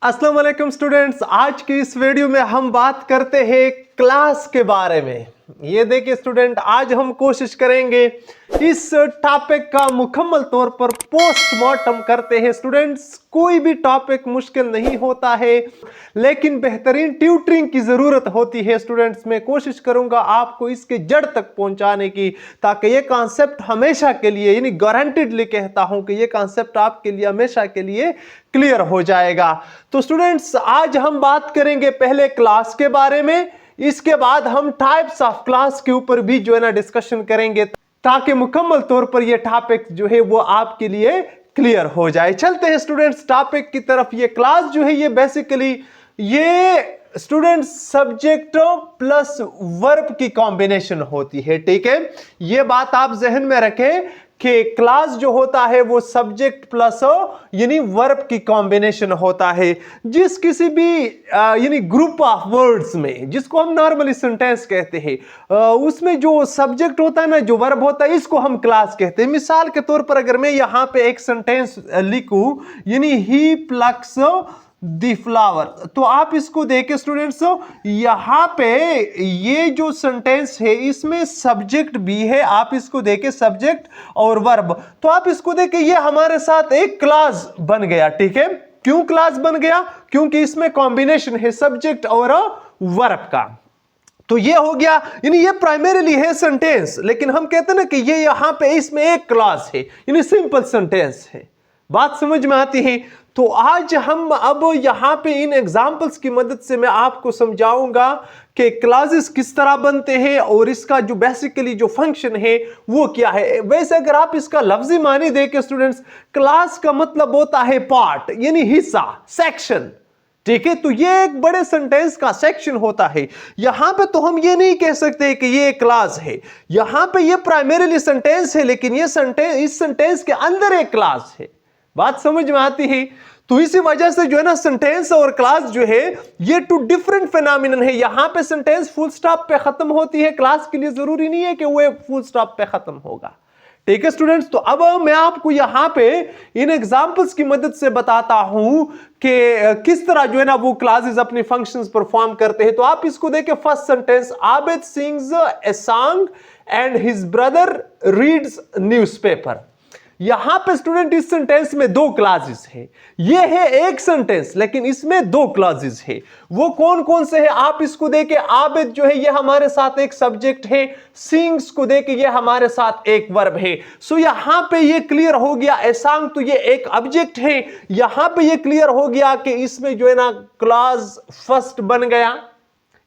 अस्सलाम वालेकुम स्टूडेंट्स। आज की इस वीडियो में हम बात करते हैं क्लास के बारे में। ये देखिए स्टूडेंट, आज हम कोशिश करेंगे इस टॉपिक का मुकम्मल तौर पर पोस्टमार्टम करते हैं। स्टूडेंट्स, कोई भी टॉपिक मुश्किल नहीं होता है, लेकिन बेहतरीन ट्यूटरिंग की ज़रूरत होती है। स्टूडेंट्स, मैं कोशिश करूंगा आपको इसके जड़ तक पहुंचाने की, ताकि ये कॉन्सेप्ट हमेशा के लिए, यानी गारंटेडली कहता हूं कि ये कॉन्सेप्ट आपके लिए हमेशा के लिए क्लियर हो जाएगा। तो स्टूडेंट्स, आज हम बात करेंगे पहले क्लास के बारे में, इसके बाद हम टाइप्स ऑफ क्लास के ऊपर भी जो है ना डिस्कशन करेंगे, ताकि मुकम्मल तौर पर यह टॉपिक जो है वो आपके लिए क्लियर हो जाए। चलते हैं स्टूडेंट्स टॉपिक की तरफ। ये क्लास जो है ये बेसिकली ये स्टूडेंट्स सब्जेक्ट प्लस वर्ब की कॉम्बिनेशन होती है। ठीक है, ये बात आप जहन में रखें कि क्लास जो होता है वो सब्जेक्ट प्लस यानी वर्ब की कॉम्बिनेशन होता है। जिस किसी भी यानी ग्रुप ऑफ वर्ड्स में, जिसको हम नॉर्मली सेंटेंस कहते हैं, उसमें जो सब्जेक्ट होता है ना, जो वर्ब होता है, इसको हम क्लास कहते हैं। मिसाल के तौर पर अगर मैं यहां पे एक सेंटेंस लिखूं, यानी ही प्लक्स दी फ्लावर, तो आप इसको देखें स्टूडेंट्स, यहां पे ये जो सेंटेंस है इसमें सब्जेक्ट भी है। आप इसको देखें, सब्जेक्ट और वर्ब, तो आप इसको देखें, ये हमारे साथ एक क्लास बन गया। ठीक है, क्यों क्लास बन गया? क्योंकि इसमें कॉम्बिनेशन है सब्जेक्ट और वर्ब का। तो ये हो गया, यानी ये प्राइमरीली है सेंटेंस, लेकिन हम कहते हैं ना कि ये यहां पे इसमें एक क्लास है, यानी सिंपल सेंटेंस है। बात समझ में आती है? तो आज हम अब यहां पे इन एग्जांपल्स की मदद से मैं आपको समझाऊंगा कि क्लासेस किस तरह बनते हैं और इसका जो बेसिकली जो फंक्शन है वो क्या है। वैसे अगर आप इसका लफ्जी मानी देखें स्टूडेंट्स, क्लास का मतलब होता है पार्ट, यानी हिस्सा, सेक्शन। ठीक है, तो ये एक बड़े सेंटेंस का सेक्शन होता है। यहां पे तो हम ये नहीं कह सकते कि ये क्लास है। यहां पे ये प्राइमरीली सेंटेंस है, लेकिन ये सेंटेंस, इस सेंटेंस के अंदर एक क्लास है। बात समझ में आती है? तो इसी वजह से जो है ना, सेंटेंस और क्लास जो है ये टू डिफरेंट फिनोमिनन है। यहां पे सेंटेंस फुल स्टॉप पे खत्म होती है, क्लास के लिए जरूरी नहीं है कि वो फुल स्टॉप पे खत्म होगा। ठीक है स्टूडेंट्स, तो अब मैं आपको यहां पे इन एग्जांपल्स की मदद से बताता हूं कि किस तरह जो है ना वो क्लासेस अपनी फंक्शंस परफॉर्म करते हैं। तो आप इसको देखें, first sentence, Abid sings a song and his brother reads newspaper. यहां पे स्टूडेंट इस सेंटेंस में दो क्लासेस है। ये है एक सेंटेंस, लेकिन इसमें दो क्लासेस है। वो कौन कौन से है आप इसको देखें। आबिद जो है ये हमारे साथ एक सब्जेक्ट है, सिंग्स को देखें ये हमारे साथ एक वर्ब है। सो यहां पे ये क्लियर हो गया, ए सॉन्ग तो ये एक ऑब्जेक्ट है। यहां पे ये क्लियर हो गया कि इसमें जो है ना क्लॉज फर्स्ट बन गया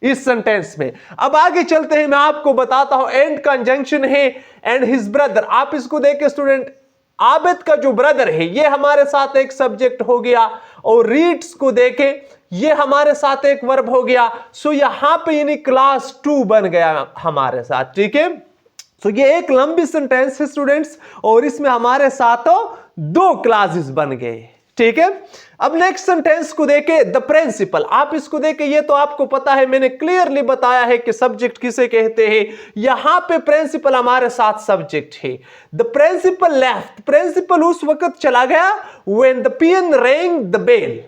इस सेंटेंस में। अब आगे चलते हैं, मैं आपको बताता हूं, एंड कंजंक्शन है एंड हिज ब्रदर। आप इसको देखें स्टूडेंट, आबिद का जो ब्रदर है ये हमारे साथ एक सब्जेक्ट हो गया, और रीड्स को देखें ये हमारे साथ एक वर्ब हो गया। सो यहां पे यानी क्लास 2 बन गया हमारे साथ। ठीक है, तो ये एक लंबी सेंटेंस है स्टूडेंट्स, और इसमें हमारे साथ दो क्लासेस बन गए। ठीक है, अब नेक्स्ट सेंटेंस को देखें, द प्रिंसिपल। आप इसको देखें, ये तो आपको पता है, मैंने क्लियरली बताया है कि सब्जेक्ट किसे कहते हैं। यहां पे प्रिंसिपल हमारे साथ सब्जेक्ट है। द प्रिंसिपल लेफ्ट, प्रिंसिपल उस वक्त चला गया when the peon rang the bell,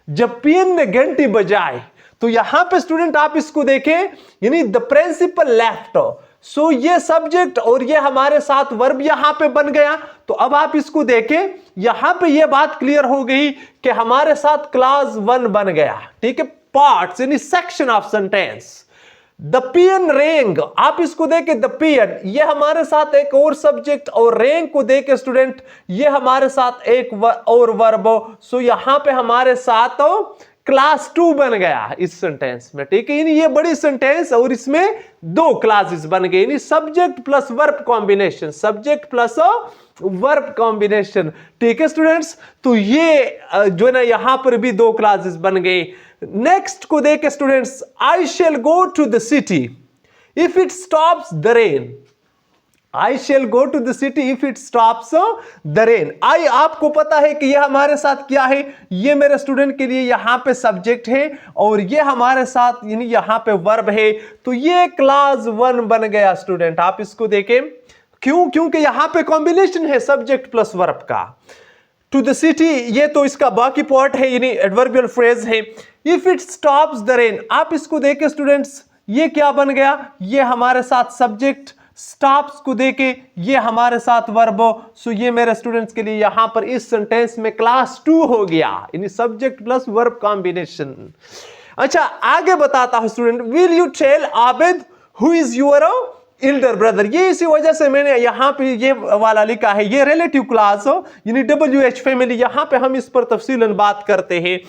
जब पियन ने घंटी बजाई। तो यहां पे स्टूडेंट आप इसको देखें, यानी द प्रिंसिपल लेफ्ट, सो ये सब्जेक्ट और ये हमारे साथ वर्ब यहां पे बन गया। तो अब आप इसको देखें, यहां पे ये बात क्लियर हो गई कि हमारे साथ क्लास 1 बन गया। ठीक है, पार्ट्स यानी सेक्शन ऑफ सेंटेंस। द पियन रेंग, आप इसको देखें, द पियन ये हमारे साथ एक और सब्जेक्ट, और रेंग को देखें स्टूडेंट ये हमारे साथ एक और वर्ब। सो यहां पे हमारे साथ क्लास 2 बन गया इस सेंटेंस में। ठीक है, यानी ये बड़ी सेंटेंस और इसमें दो क्लासेस बन गए, यानी subject plus verb combination, subject plus verb combination. ठीक है स्टूडेंट्स, तो ये जो है ना यहां पर भी दो क्लासेस बन गए। नेक्स्ट को देखें students, I shall go to the city if it stops the rain. I shall go to the city if it stops the rain. I आपको पता है कि यह हमारे साथ क्या है, ये मेरे स्टूडेंट के लिए यहां पे सब्जेक्ट है, और ये हमारे साथ यानी यहां पे वर्ब है। तो ये क्लास 1 बन गया स्टूडेंट। आप इसको देखें, क्यों? क्योंकि यहां पे कॉम्बिनेशन है सब्जेक्ट प्लस वर्ब का। टू द सिटी, ये तो इसका बाकी पार्ट है, यानी एडवर्बियल फ्रेज है। If it stops the rain, आप इसको देखे स्टूडेंट्स, ये क्या बन गया, ये हमारे साथ सब्जेक्ट, स्टॉप्स को देके ये हमारे साथ वर्ब। सो ये मेरे स्टूडेंट्स के लिए यहां पर इस सेंटेंस में क्लास 2 हो गया, यानी सब्जेक्ट प्लस वर्ब कॉम्बिनेशन। अच्छा आगे बताता हूं student, will you tell Abid who is your elder brother, ये इसी वजह से मैंने यहां पे ये वाला लिखा है, ये रिलेटिव क्लास हो यानी WH फैमिली, यहां पे हम इस पर तफसीलन बात करते हैं।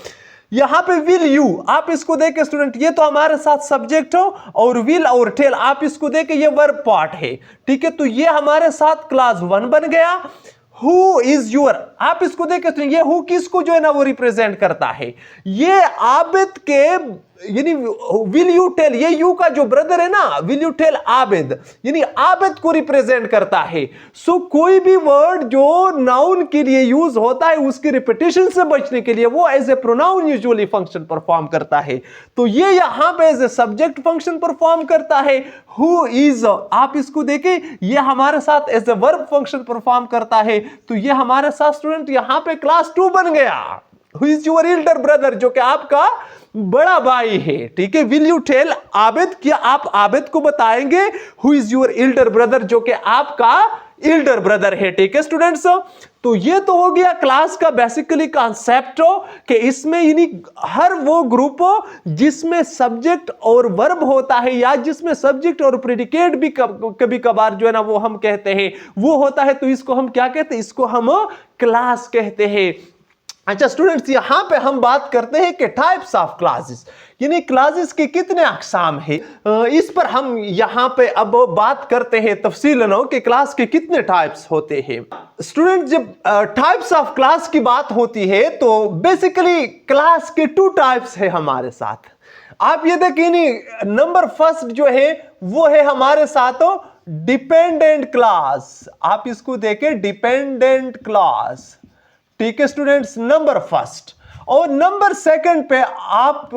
यहां पे विल यू, आप इसको देखे स्टूडेंट, ये तो हमारे साथ सब्जेक्ट हो, और विल और टेल आप इसको देखे ये वर्ब पार्ट है, ठीक है, तो ये हमारे साथ क्लास 1 बन गया। हु इज योर, आप इसको देखे तो ये हु किसको जो है ना वो रिप्रेजेंट करता है, ये आबिद के, यानी विल यू टेल, ये यू का जो ब्रदर है ना, विल यू टेल आबिद, यानी आबिद को रिप्रेजेंट करता है। सो कोई भी वर्ड जो नाउन के लिए यूज होता है उसकी रिपीटेशन से बचने के लिए वो as a pronoun usually function perform करता है, तो ये यहां पे as a subject function perform करता है। हु इज, आप इसको देखें, ये हमारे साथ as a verb function perform करता है, तो ये हमारे साथ स्टूडेंट यहां पे क्लास 2 बन गया। Who is your elder brother, जो कि आपका बड़ा भाई है, ठीक है। विल यू टेल आबिद, क्या आप आबिद को बताएंगे who is your elder brother, जो कि आपका एल्डर ब्रदर है, ठीक है स्टूडेंट्स। तो ये तो हो गया क्लास का बेसिकली कॉन्सेप्ट हो कि इसमें यानी हर वो ग्रुप हो जिसमें सब्जेक्ट और वर्ब होता है, या जिसमें सब्जेक्ट और प्रेडिकेट भी कभी कभार जो है ना वो हम कहते हैं वो होता है, तो इसको हम क्या कहते हैं, इसको हम क्लास कहते हैं। अच्छा स्टूडेंट्स, यहां पे हम बात करते हैं कि टाइप्स ऑफ क्लासेस, यानी क्लासेस के कितने अकसाम है, इस पर हम यहां पे अब बात करते हैं तफसीलन कि क्लास के कितने टाइप्स होते हैं। स्टूडेंट जब टाइप्स ऑफ क्लास की बात होती है तो बेसिकली क्लास के 2 टाइप्स है हमारे साथ। आप ये देखिए, नंबर फर्स्ट जो है वो है हमारे साथ डिपेंडेंट क्लास, आप इसको देखें डिपेंडेंट क्लास, ठीक है स्टूडेंट्स, नंबर फर्स्ट। और नंबर सेकंड पे आप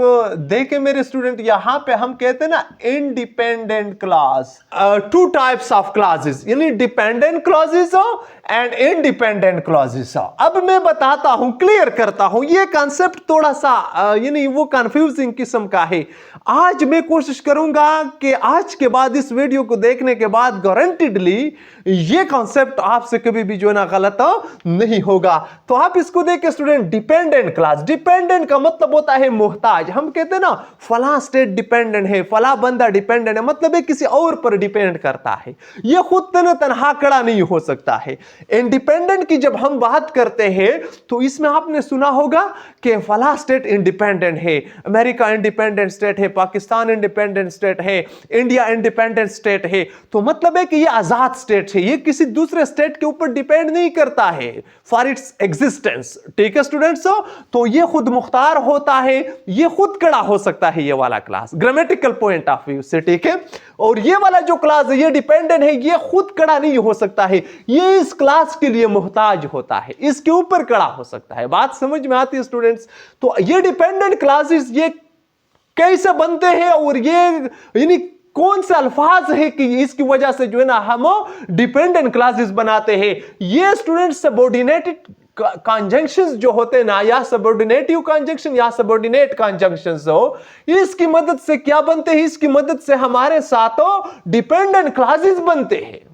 देखें मेरे स्टूडेंट, यहां पे हम कहते हैं ना independent class. 2 types of classes, यानी डिपेंडेंट क्लॉजेस हो एंड इंडिपेंडेंट क्लॉजेस हो। अब मैं बताता हूं, क्लियर करता हूं, ये कॉन्सेप्ट थोड़ा सा यानी वो कंफ्यूजिंग किस्म का है। आज मैं कोशिश करूंगा कि आज के बाद इस वीडियो को देखने के बाद गारंटीडली ये कॉन्सेप्ट आपसे कभी भी जो है ना गलत नहीं होगा। तो आप इसको देखिए स्टूडेंट, डिपेंडेंट क्लास, डिपेंडेंट का मतलब होता है मोहताज। हम कहते हैं ना फला स्टेट डिपेंडेंट है, फला बंदा डिपेंडेंट है, मतलब है किसी और पर डिपेंड करता है, ये खुद तनहा खड़ा नहीं हो सकता है। इंडिपेंडेंट की जब हम बात करते हैं तो इसमें आपने सुना होगा कि फला स्टेट इंडिपेंडेंट है, अमेरिका इंडिपेंडेंट स्टेट है, पाकिस्तान इंडिपेंडेंट स्टेट है, इंडिया इंडिपेंडेंट स्टेट है, तो मतलब है कि ये आजाद स्टेट है, ये किसी दूसरे स्टेट के ऊपर डिपेंड नहीं करता है फॉर इट्स एग्जिस्टेंस, ठीक है स्टूडेंट्स। तो ये खुद मुख्तार होता है, ये खुद खड़ा हो सकता है, ये वाला class grammatical point of view से, ठीक है। और ये वाला जो क्लास है ये डिपेंडेंट है, ये खुद खड़ा नहीं हो सकता है, ये इस क्लास के लिए मुहताज होता है, इसके ऊपर खड़ा हो सकता है। बात समझ में आती है स्टूडेंट्स। तो ये डिपेंडेंट क्लासेस ये कैसे बनते हैं और ये यानी कौन से अल्फाज है कि इसकी वजह से जो है ना हम डिपेंडेंट क्लासेस बनाते हैं। ये स्टूडेंट सबऑर्डिनेटेड कंजंक्शंस जो होते हैं ना, या सबऑर्डिनेटिव कंजंक्शन या सबऑर्डिनेट कंजंक्शंस हो, इसकी मदद से क्या बनते हैं, इसकी मदद से हमारे साथ डिपेंडेंट क्लासेस बनते हैं।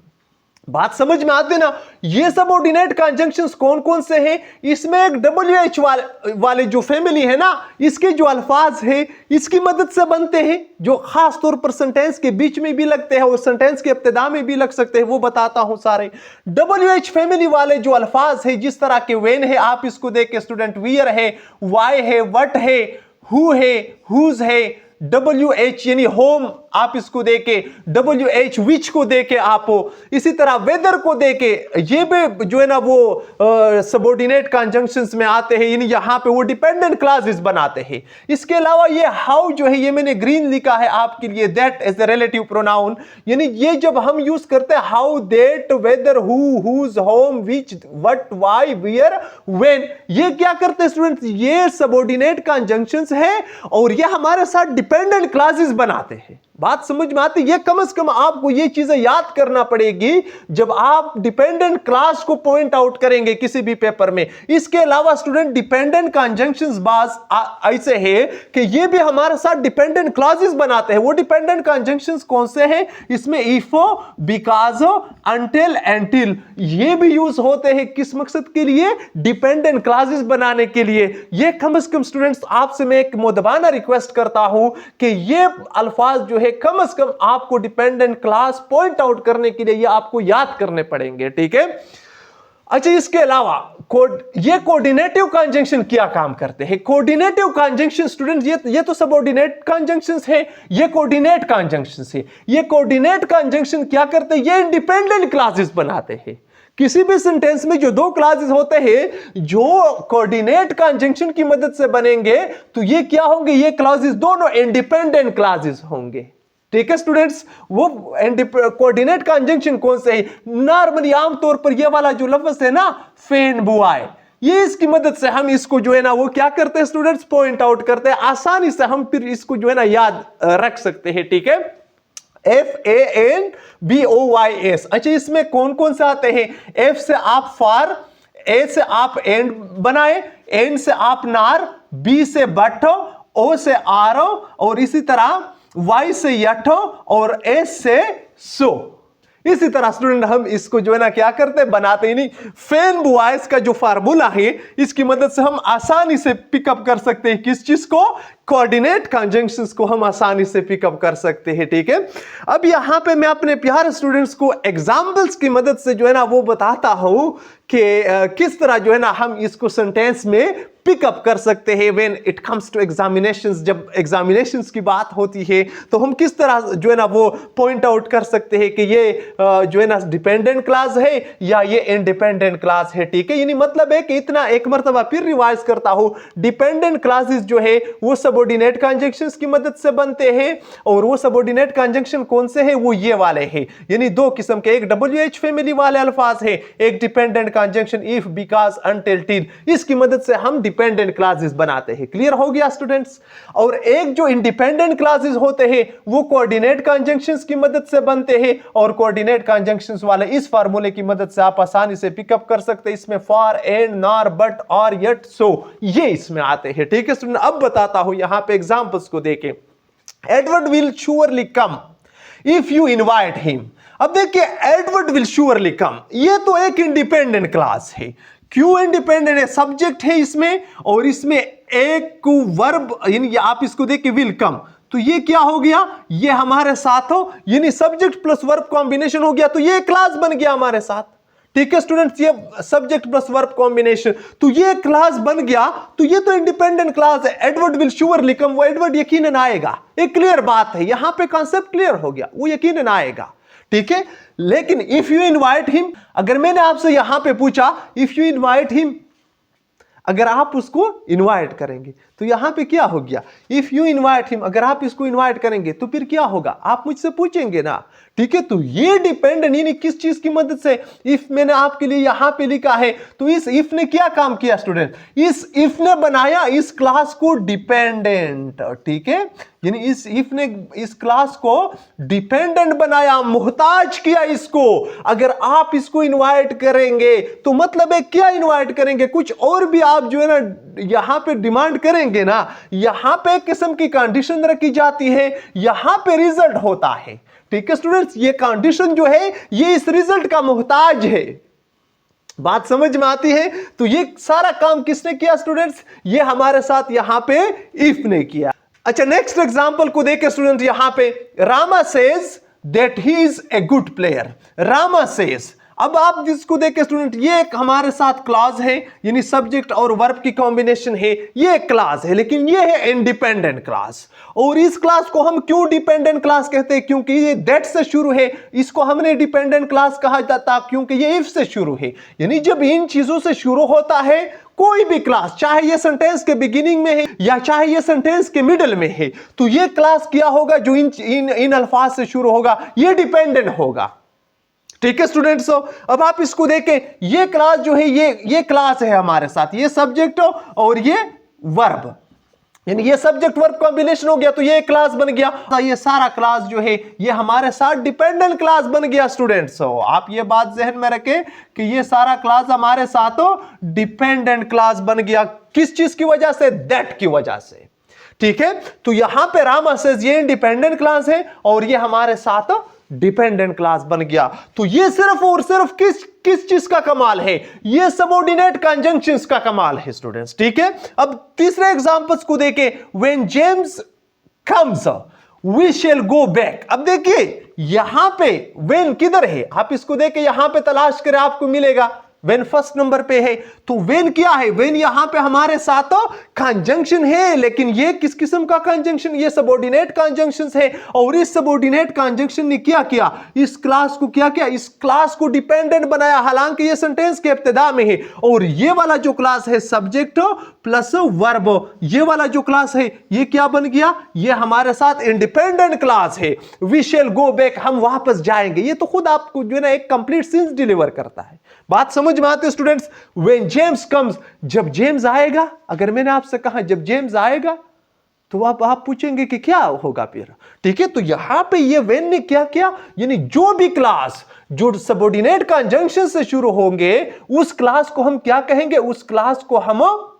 बात समझ में आती है ना। ये सबऑर्डिनेट कंजंक्शंस कौन कौन से हैं, इसमें एक WH वाले जो फैमिली है ना, इसके जो अल्फाज है इसकी मदद से बनते हैं, जो खास तौर पर सेंटेंस के बीच में भी लगते हैं और सेंटेंस के इब्तिदा में भी लग सकते हैं, वो बताता हूं सारे। WH फैमिली वाले जो अल्फाज है, जिस तरह के वेन है, आप इसको देख के स्टूडेंट, वियर है, वाई है, वट है, हु है, हुज है, WH यानी होम, आप इसको देके WH विच को देके आप, इसी तरह वेदर को देके, ये भी जो है ना वो सबऑर्डिनेट कंजंक्शंस में आते हैं, यानी यहां पे वो डिपेंडेंट क्लासेस बनाते हैं। इसके अलावा ये हाउ जो है, ये मैंने ग्रीन लिखा है आपके लिए, that as a relative pronoun, यानी ये जब हम यूज करते हैं how, that, whether, who, whose, whom, which, what, why, where, when, ये क्या करते हैं स्टूडेंट्स, ये सबऑर्डिनेट कंजंक्शंस है और ये हमारे साथ डिपेंडेंट क्लासेस बनाते हैं। बात समझ में आती है? ये कम से कम आपको ये चीजें याद करना पड़ेगी जब आप डिपेंडेंट क्लास को पॉइंट आउट करेंगे किसी भी पेपर में। इसके अलावा स्टूडेंट डिपेंडेंट कंजंक्शंस बाज ऐसे हैं कि ये भी हमारे साथ डिपेंडेंट क्लॉजेस बनाते हैं। वो डिपेंडेंट कंजंक्शंस कौन से हैं? इसमें इफो, बिकॉज, अंटिल, एंटिल, ये भी यूज होते हैं किस मकसद के लिए? डिपेंडेंट क्लॉजेस बनाने के लिए। ये कम से कम स्टूडेंट्स आपसे मैं एक मुदबाना रिक्वेस्ट करता हूं कि ये अल्फाज जो है कम से कम आपको डिपेंडेंट क्लास पॉइंट आउट करने के लिए ये आपको याद करने पड़ेंगे, ठीक है? अच्छा, इसके अलावा ये कोऑर्डिनेटिव कंजंक्शन क्या काम करते हैं? कोऑर्डिनेटिव कंजंक्शन स्टूडेंट ये तो सबऑर्डिनेट कंजंक्शंस है, ये कोऑर्डिनेट कंजंक्शंस है। ये कोऑर्डिनेट कंजंक्शन क्या करते हैं? ये इंडिपेंडेंट क्लासेस बनाते हैं। किसी भी सेंटेंस में जो दो क्लॉजेस होते हैं जो कोऑर्डिनेट कंजंक्शन की मदद से बनेंगे तो ये क्या होंगे? ये क्लॉजेस दोनों इंडिपेंडेंट क्लॉजेस होंगे, ठीक है स्टूडेंट्स? वो कोऑर्डिनेट कंजंक्शन कौन से है? नॉर्मली आमतौर पर ये वाला जो लफ्ज है ना, फेन बुआए, ये इसकी मदद से हम इसको जो है ना वो क्या करते हैं स्टूडेंट्स? पॉइंट आउट करते हैं। आसानी से हम फिर इसको जो है ना याद रख सकते हैं, ठीक है? FANBOYS। अच्छा, इसमें कौन कौन से आते हैं? F से आप फार, A से आप एंड बनाए, N से आप नार, B से बट, O से आरो, और इसी तरह Y से यठो, और S से सो। इसी तरह स्टूडेंट हम इसको जो है ना क्या करते हैं? बनाते ही नहीं। फेन बुआइस का जो फार्मूला है इसकी मदद से हम आसानी से पिकअप कर सकते हैं किस चीज को? कोऑर्डिनेट कंजंक्शंस को हम आसानी से पिकअप कर सकते हैं, ठीक है? अब यहां पे मैं अपने प्यारे स्टूडेंट्स को एग्जांपल्स की मदद से जो है ना वो बताता हूं कि किस तरह जो है ना हम इसको सेंटेंस में पिकअप कर सकते हैं when it comes to examinations. जब एग्जामिनेशंस की बात होती है तो हम किस तरह जो है ना वो पॉइंट आउट कर सकते हैं कि ये जो है ना डिपेंडेंट क्लास है या ये इंडिपेंडेंट क्लास है, ठीक है? यानी मतलब है कि इतना एक मर्तबा फिर रिवाइज करता हूं, डिपेंडेंट क्लासेस जो है वो सबऑर्डिनेट कंजंक्शंस की मदद से बनते हैं, और वो सबऑर्डिनेट कंजंक्शन कौन से हैं? वो ये वाले हैं। यानी दो किस्म के, एक WH फैमिली वाले अल्फाज है, एक dependent conjunction if, because, until, till. इसकी मदद से हम डिपेंडेंट क्लासेस बनाते हैं। क्लियर हो गया स्टूडेंट्स? और एक जो इंडिपेंडेंट क्लासेस होते हैं वो कोऑर्डिनेट कंजंक्शंस की मदद से बनते हैं, और कोऑर्डिनेट कंजंक्शंस वाले इस फार्मूले की मदद से आप आसानी से पिकअप कर सकते हैं। इसमें फॉर, एंड, नॉर, बट, और, यट, सो, ये इसमें आते हैं, ठीक है स्टूडेंट? अब बताता हूं यहां पे एग्जांपल्स को देखें। Edward will surely come if you invite him. अब देखिए, एडवर्ड विल श्योरली कम, ये तो एक इंडिपेंडेंट क्लास है। क्यों इंडिपेंडेंट है? सब्जेक्ट है इसमें, और इसमें एक वर्ब, यानी आप इसको देखिए विल कम, तो ये क्या हो गया? ये हमारे साथ हो, यानी सब्जेक्ट प्लस वर्ब कॉम्बिनेशन हो गया, तो ये क्लास बन गया हमारे साथ, ठीक है स्टूडेंट्स? ये सब्जेक्ट प्लस वर्ब कॉम्बिनेशन, तो ये क्लास बन गया, तो ये तो इंडिपेंडेंट क्लास है। एडवर्ड विल श्योरली कम, वो एडवर्ड यकीनन आएगा, एक क्लियर बात है, यहां पे कॉन्सेप्ट क्लियर हो गया, वो यकीनन आएगा, ठीक है? लेकिन इफ यू इनवाइट हिम, अगर मैंने आपसे यहां पे पूछा इफ यू इनवाइट हिम, अगर आप उसको इनवाइट करेंगे तो यहां पे क्या हो गया? इफ यू इनवाइट हिम, अगर आप इसको इनवाइट करेंगे तो फिर क्या होगा? आप मुझसे पूछेंगे ना, ठीक है? तो ये डिपेंडेंट, यानी किस चीज की मदद से? इफ मैंने आपके लिए यहां पे लिखा है, तो इस इफ ने क्या काम किया स्टूडेंट? इस इफ ने बनाया इस क्लास को डिपेंडेंट, ठीक है? यानी इस इफ ने इस क्लास को डिपेंडेंट बनाया, मोहताज किया इसको। अगर आप इसको इनवाइट करेंगे तो मतलब है क्या इनवाइट करेंगे? कुछ और भी आप जो है ना यहां पे डिमांड करेंगे ना, यहां पे एक किस्म की कंडीशन रखी जाती है, यहां पे रिजल्ट होता है, ठीक है स्टूडेंट्स? ये कंडीशन जो है ये इस रिजल्ट का मोहताज है। बात समझ में आती है? तो ये सारा काम किसने किया स्टूडेंट्स? ये हमारे साथ यहां पे इफ ने किया। अच्छा, नेक्स्ट एग्जांपल को देखें स्टूडेंट। यहां पे Rama says that he is a good player. Rama says, अब आप जिसको देखें स्टूडेंट, ये एक हमारे साथ क्लॉज है, यानी सब्जेक्ट और वर्ब की कॉम्बिनेशन है, ये एक क्लास है, लेकिन ये है इंडिपेंडेंट क्लास। और इस क्लास को हम क्यों डिपेंडेंट क्लास कहते हैं? क्योंकि ये दैट से शुरू है। इसको हमने डिपेंडेंट क्लास कहा जाता क्योंकि ये इफ से शुरू है। यानी जब इन चीजों से शुरू होता है कोई भी क्लास, चाहे ये सेंटेंस के बिगिनिंग में है या चाहे ये सेंटेंस के मिडल में है, तो ये क्लास क्या होगा? जो इन अल्फाज से शुरू होगा, ये डिपेंडेंट होगा, ठीक है स्टूडेंट्स? अब आप इसको देखें, ये क्लास जो है ये क्लास है हमारे साथ, ये सब्जेक्ट और ये वर्ब। यानी ये सब्जेक्ट वर्ब कॉम्बिनेशन हो गया तो ये क्लास बन गया। ये सारा क्लास जो है ये हमारे साथ डिपेंडेंट क्लास बन गया स्टूडेंट्स। आप ये बात जहन में रखें कि ये सारा क्लास हमारे साथ डिपेंडेंट क्लास बन गया। किस चीज की वजह से? दैट की वजह से। ठीक है, तो यहां पे रामा सेज ये इंडिपेंडेंट क्लास है और ये हमारे साथ डिपेंडेंट क्लास बन गया। तो ये सिर्फ और सिर्फ किस चीज का कमाल है? ये सबऑर्डिनेट कंजंक्शंस का कमाल है स्टूडेंट्स। ठीक है, अब तीसरे एग्जांपल्स को देखें। When James comes we shall go back. अब देखिए यहां पे व्हेन किधर है, आप इसको देखें, यहां पे तलाश करें आपको मिलेगा। व्हेन फर्स्ट नंबर पे है, तो व्हेन क्या है? व्हेन यहां पे हमारे साथ कंजंक्शन है, लेकिन ये किस किस्म का कंजंक्शन? ये सबऑर्डिनेट कंजंक्शंस है। और इस सबऑर्डिनेट कंजंक्शन ने क्या किया? इस क्लास को क्या किया? इस क्लास को डिपेंडेंट बनाया, हालांकि ये सेंटेंस के इब्तिदा में है। और ये वाला जो क्लास है सब्जेक्ट प्लस वर्ब, ये वाला जो क्लास है ये क्या बन गया? ये हमारे साथ इंडिपेंडेंट क्लास है। वी शैल गो बैक, हम वापस जाएंगे। ये तो खुद आपको जो है ना एक कंप्लीट सेंस डिलीवर करता है। बात समझ में आती स्टूडेंट्स? व्हेन जेम्स कम्स, जब जेम्स आएगा, अगर मैंने आपसे कहा जब जेम्स आएगा तो आप पूछेंगे कि क्या होगा फिर। ठीक है, तो यहां पे ये व्हेन ने क्या किया? यानी जो भी क्लास जो सबऑर्डिनेट कंजंक्शन से शुरू होंगे उस क्लास को हम क्या कहेंगे? उस क्लास को हम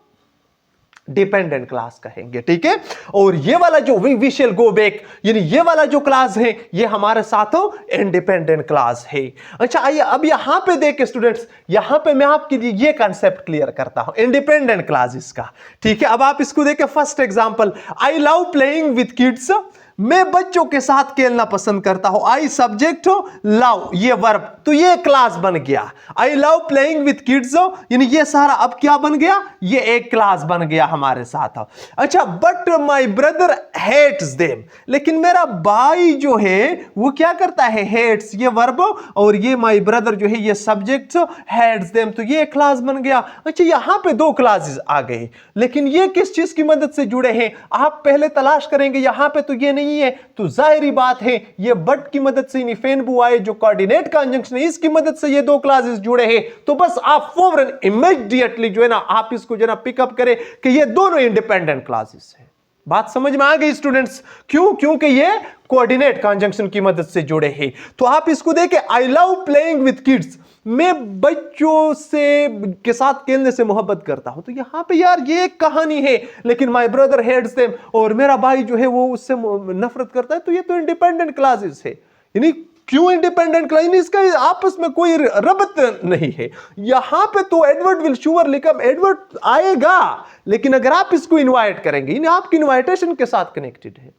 डिपेंडेंट क्लास कहेंगे। ठीक है, और ये वाला जो वी शैल गो बैक, यानी ये वाला जो क्लास है ये हमारे साथ इंडिपेंडेंट क्लास है। अच्छा आइए अब यहां पे देखें स्टूडेंट्स, यहां पे मैं आपके लिए ये कांसेप्ट क्लियर करता हूं इंडिपेंडेंट क्लासेस का। ठीक है, अब आप इसको देखें। First example, I love playing with kids, मैं बच्चों के साथ खेलना पसंद करता हूं। आई सब्जेक्ट हो, लव ये वर्ब, तो ये क्लास बन गया। I love playing with kids हो, यानी ये सारा अब क्या बन गया? ये एक क्लास बन गया हमारे साथ। अच्छा, but my brother hates them, लेकिन मेरा भाई जो है वो क्या करता है? हेट्स ये वर्ब और ये माई ब्रदर जो है ये सब्जेक्ट हेट्स देम, तो ये क्लास बन गया। अच्छा, यहां पे दो क्लासेस आ गए, लेकिन ये किस चीज की मदद से जुड़े हैं? आप पहले तलाश करेंगे। यहां पे तो ये नहीं है, तो जाहिरी बात है ये बट की मदद से फेनबू आए जो कोऑर्डिनेट कंजंक्शन है, इसकी मदद से ये दो क्लासेस जुड़े हैं। तो बस आप फौरन इमीडिएटली जो है ना आप इसको जो है ना पिकअप करें कि ये दोनों इंडिपेंडेंट क्लासेस हैं। बात समझ में आ गई स्टूडेंट्स? क्यों? क्योंकि ये कोऑर्डिनेट कंजंक्शन की मदद से जुड़े हैं। तो आप इसको देखें, I love playing with kids, मैं बच्चों से के साथ खेलने से मोहब्बत करता हूं। तो यहां पे यार ये एक कहानी है, लेकिन माय ब्रदर हेट्स देम, और मेरा भाई जो है वो उससे नफरत करता है, तो ये तो इंडिपेंडेंट क्लासेस है। यानी क्यों इंडिपेंडेंट क्लास? इसका आपस में कोई रबत नहीं है। यहां पे तो Edward will surely come, Edward आएगा, लेकिन अगर आप इसको इनवाइट करेंगे, यानी आपकी इनवाइटेशन के साथ कनेक्टेड है।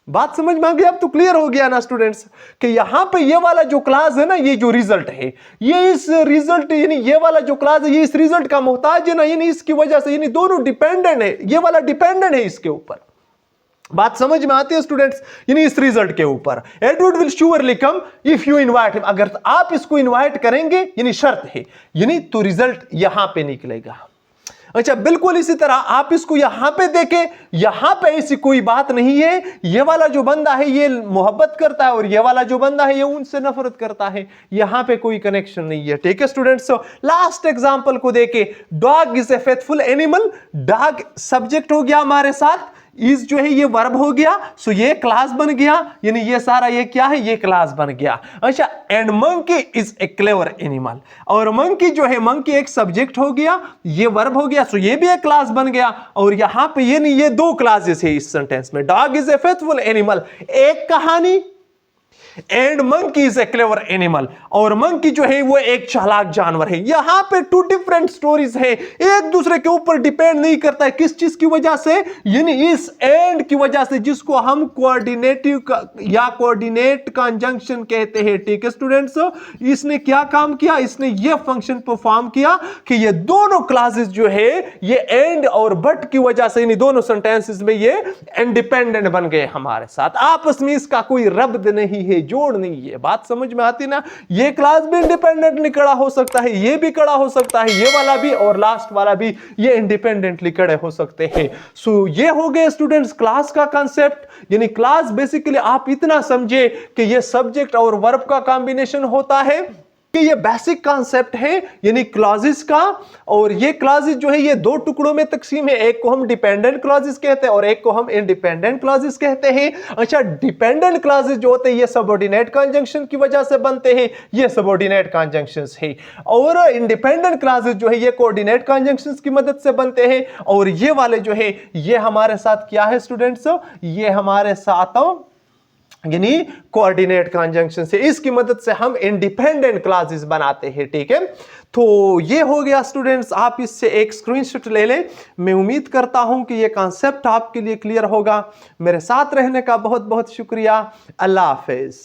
बात समझ में आ गई? अब तो क्लियर हो गया ना स्टूडेंट्स कि यहां पे ये वाला जो क्लास है ना, ये जो रिजल्ट है, ये इस रिजल्ट यानी ये वाला जो क्लास है ये इस रिजल्ट का मोहताज है ना, यानी इसकी वजह से यानी दोनों डिपेंडेंट है, ये वाला डिपेंडेंट है इसके ऊपर। बात समझ में आती है स्टूडेंट्स? यानी इस रिजल्ट के ऊपर Edward will surely come if you invite him, अगर आप इसको इनवाइट करेंगे यानी शर्त है, यानी तो रिजल्ट यहां पे निकलेगा। अच्छा, बिल्कुल इसी तरह आप इसको यहां पे देखें, यहां पे ऐसी कोई बात नहीं है। ये वाला जो बंदा है ये मोहब्बत करता है और ये वाला जो बंदा है ये उनसे नफरत करता है, यहां पे कोई कनेक्शन नहीं है। ठीक है स्टूडेंट्स, लास्ट एग्जांपल को देखें, dog is a faithful animal, dog subject हो गया हमारे साथ, इज जो है ये वर्ब हो गया, सो ये क्लास बन गया, यानी ये सारा ये क्या है? ये क्लास बन गया। अच्छा, and monkey is a clever animal, और मंकी जो है मंकी एक सब्जेक्ट हो गया, ये वर्ब हो गया, सो ये भी एक क्लास बन गया। और यहां पे ये नहीं, ये दो क्लासेस है इस सेंटेंस में। Dog is a faithful animal एक कहानी, and monkey is a clever animal, और मंकी जो है वो एक चालाक जानवर है। यहां पे टू डिफरेंट स्टोरीज है, एक दूसरे के ऊपर डिपेंड नहीं करता है। किस चीज की वजह से? यानी इस एंड की वजह से, जिसको हम कोऑर्डिनेटिव या कोऑर्डिनेट कंजंक्शन कहते हैं। ठीक है स्टूडेंट्स, इसने क्या काम किया? इसने ये फंक्शन परफॉर्म किया कि ये दोनों क्लासेस जो है ये एंड और बट की वजह से इन दोनों सेंटेंसेस में ये इंडिपेंडेंट बन गए हमारे साथ, आपस में इसका कोई रब्त नहीं है, जोड़ नहीं है। बात समझ में आती ना? ये क्लास भी इंडिपेंडेंटली खड़ा हो सकता है, ये भी खड़ा हो सकता है, ये वाला भी और लास्ट वाला भी ये इंडिपेंडेंटली खड़े हो सकते हैं। सो ये हो गए स्टूडेंट्स क्लास का कांसेप्ट। यानी क्लास बेसिकली आप इतना समझे कि ये सब्जेक्ट और वर्ब का कॉम्बिनेशन होता है, कि ये बेसिक कॉन्सेप्ट है यानी क्लॉजेस का। और ये क्लॉजेस जो है ये दो टुकड़ों में तकसीम है, एक को हम डिपेंडेंट क्लॉजेस कहते हैं और एक को हम इंडिपेंडेंट क्लॉजेस कहते हैं। अच्छा, डिपेंडेंट क्लॉजेस जो होते हैं ये सबऑर्डिनेट कंजंक्शन की वजह से बनते हैं, ये सबऑर्डिनेट कंजंक्शंस है। और इंडिपेंडेंट क्लॉजेस जो है ये कोऑर्डिनेट कंजंक्शंस की मदद से बनते हैं। और ये वाले जो है ये हमारे साथ क्या है स्टूडेंट्स, ये हमारे साथ यानी कोऑर्डिनेट कंजंक्शन से, इसकी मदद से हम इंडिपेंडेंट क्लॉजेस बनाते हैं। ठीक है, तो ये हो गया स्टूडेंट्स, आप इससे एक स्क्रीनशॉट ले लें। मैं उम्मीद करता हूं कि ये कॉन्सेप्ट आपके लिए क्लियर होगा। मेरे साथ रहने का बहुत बहुत शुक्रिया। अल्लाह हाफिज।